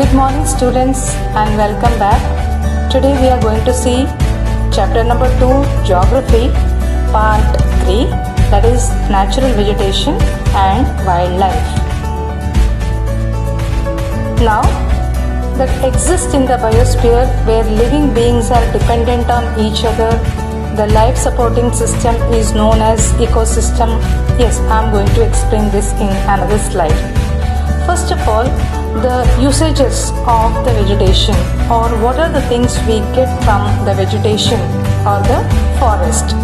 Good morning students and welcome back. Today we are going to see chapter number 2 Geography part 3, that is Natural Vegetation and Wildlife. Now that exist in the biosphere where living beings are dependent on each other, the life supporting system is known as ecosystem. Yes, I am going to explain this in another slide. First of all, the usages of the vegetation, or what are the things we get from the vegetation or the forest.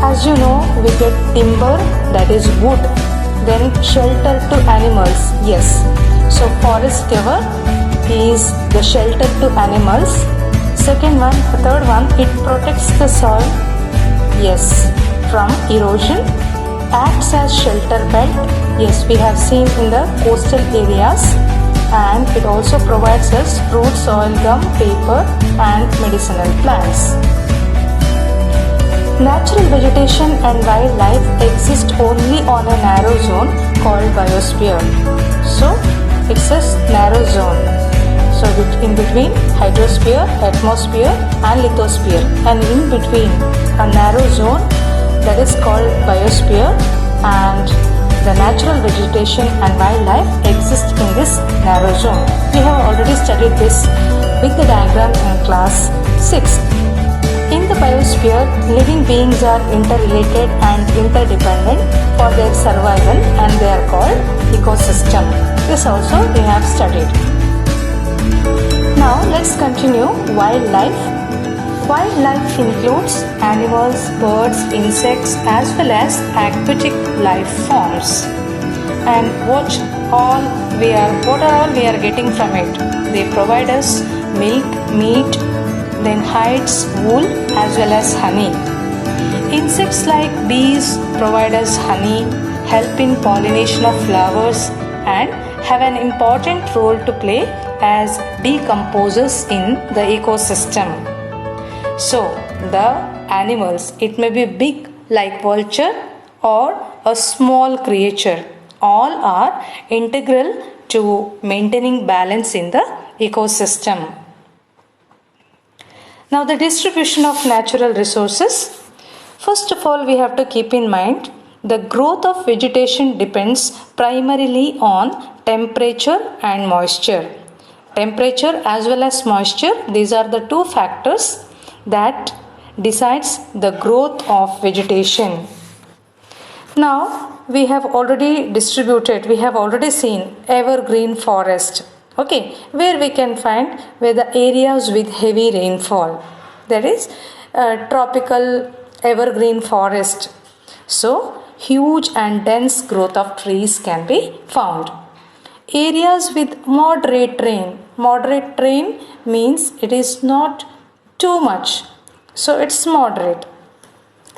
As you know, we get timber, that is wood, then shelter to animals. Yes, so forest cover is the shelter to animals. Second one, the third one, it protects the soil, yes, from erosion, acts as shelter belt. Yes, we have seen in the coastal areas, and it also provides us fruit, soil, gum, paper and medicinal plants. Natural vegetation and wildlife exist only on a narrow zone called biosphere. So, it's a narrow zone. So, in between hydrosphere, atmosphere and lithosphere, and in between a narrow zone that is called biosphere, and the natural vegetation and wildlife exist in this narrow zone. We have already studied this with the diagram in class 6. In the biosphere, living beings are interrelated and interdependent for their survival, and they are called ecosystem. This also we have studied. Now let's continue wildlife. Wildlife includes animals, birds, insects as well as aquatic life forms. And what are all we are getting from it? They provide us milk, meat, then hides, wool as well as honey. Insects like bees provide us honey, help in pollination of flowers, and have an important role to play as decomposers in the ecosystem. So, the animals, it may be big like vulture or a small creature, all are integral to maintaining balance in the ecosystem. Now, the distribution of natural resources. First of all, we have to keep in mind the growth of vegetation depends primarily on temperature and moisture. Temperature as well as moisture, these are the two factors that decides the growth of vegetation. Now we have already seen evergreen forest, okay, where we can find where the areas with heavy rainfall, that is tropical evergreen forest. So huge and dense growth of trees can be found. Areas with moderate rain means it is not too much, so it's moderate.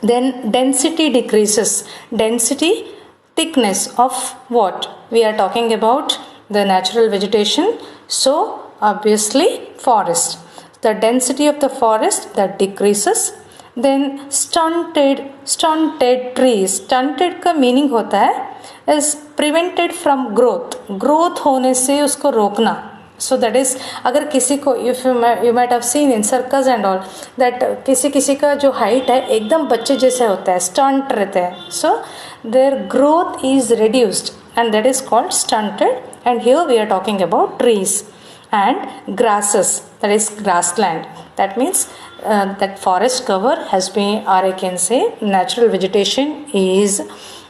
Then density decreases. Density, thickness of what? We are talking about the natural vegetation, so obviously forest. The density of the forest that decreases. Then stunted trees. Stunted का meaning होता है is prevented from growth. Growth होने से उसको रोकना. So that is, अगर किसी को, if you might have seen in circus and all, that किसी का जो height है एकदम बच्चे जैसे होता है, stunt रहते हैं. So their growth is reduced, and that is called stunted. And here we are talking about trees and grasses, that is grassland. That means that forest cover has been, or I can say natural vegetation is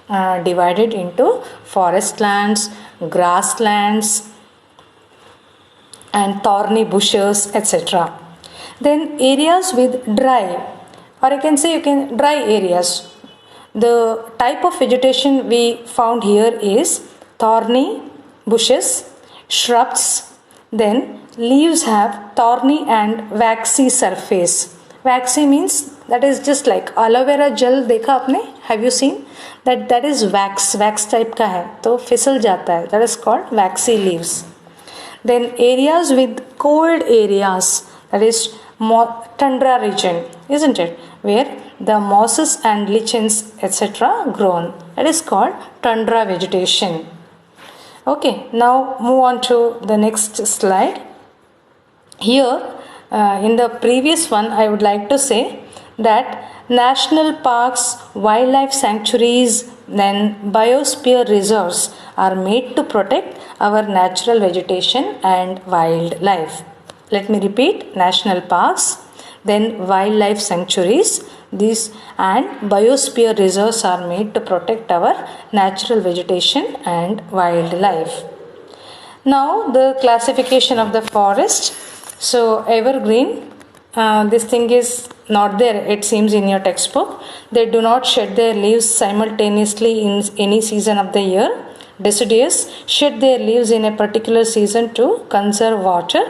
divided into forest lands, grasslands, and thorny bushes, etc. Then areas with dry, or I can say dry areas. The type of vegetation we found here is thorny bushes, shrubs, then leaves have thorny and waxy surface. Waxy means that is just like aloe vera gel देखा आपने? Have you seen? That is wax type का है, तो फिसल जाता है. That is called waxy leaves. Then areas with cold areas, that is tundra region, isn't it? Where the mosses and lichens etc. grown. That is called tundra vegetation. Okay, now move on to the next slide. Here, in the previous one, I would like to say that national parks, wildlife sanctuaries, then biosphere reserves are made to protect our natural vegetation and wildlife. Let me repeat: national parks, then wildlife sanctuaries, these and biosphere reserves are made to protect our natural vegetation and wildlife. Now the classification of the forest. So evergreen, this thing is not there, it seems, in your textbook. They do not shed their leaves simultaneously in any season of the year. Deciduous shed their leaves in a particular season to conserve water.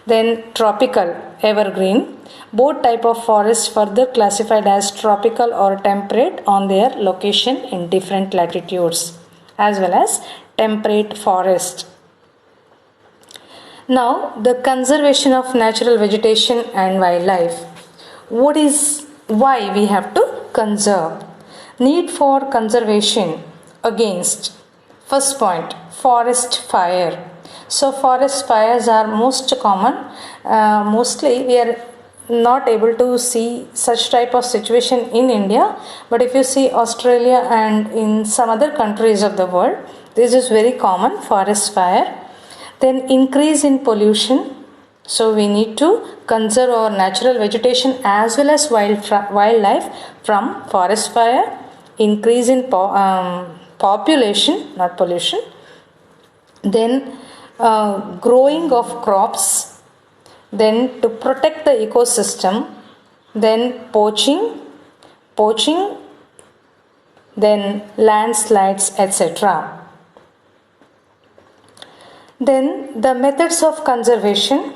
Then tropical, evergreen. Both type of forests further classified as tropical or temperate on their location in different latitudes, as well as temperate forest. Now, the conservation of natural vegetation and wildlife. Why we have to conserve? Need for conservation against. First point, forest fire. So, forest fires are most common. Mostly, we are not able to see such type of situation in India, but if you see Australia and in some other countries of the world, this is very common, forest fire. Then increase in pollution. So we need to conserve our natural vegetation as well as wildlife from forest fire. Increase in population, not pollution. Then growing of crops. Then to protect the ecosystem. Then poaching. Then landslides, etc. Then the methods of conservation.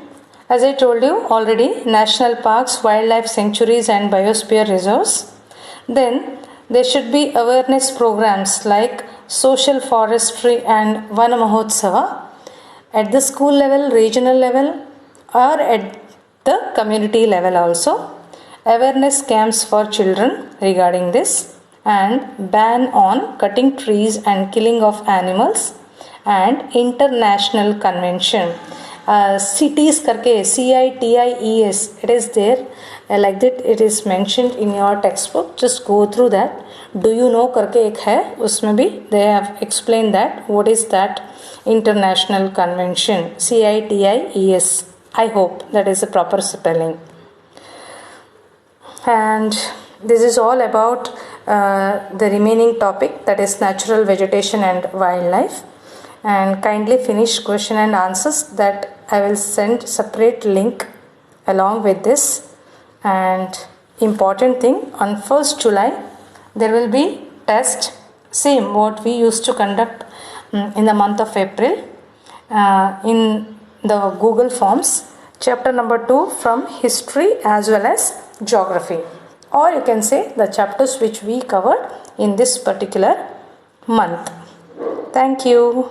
As I told you already, national parks, wildlife sanctuaries and biosphere reserves. Then there should be awareness programs like social forestry and Vana Mahotsava at the school level, regional level, or at the community level also. Awareness camps for children regarding this, and ban on cutting trees and killing of animals, and international convention. CITES करके CITES, it is there, like that it is mentioned in your textbook. Just go through that. Do you know करके एक है, उसमें भी they have explained that what is that international convention. CITES. I hope that is the proper spelling. And this is all about the remaining topic, that is natural vegetation and wildlife. And kindly finish question and answers, that I will send separate link along with this. And important thing, on 1st July there will be test, same what we used to conduct in the month of April in the Google Forms, chapter number 2 from history as well as geography, or you can say the chapters which we covered in this particular month. Thank you.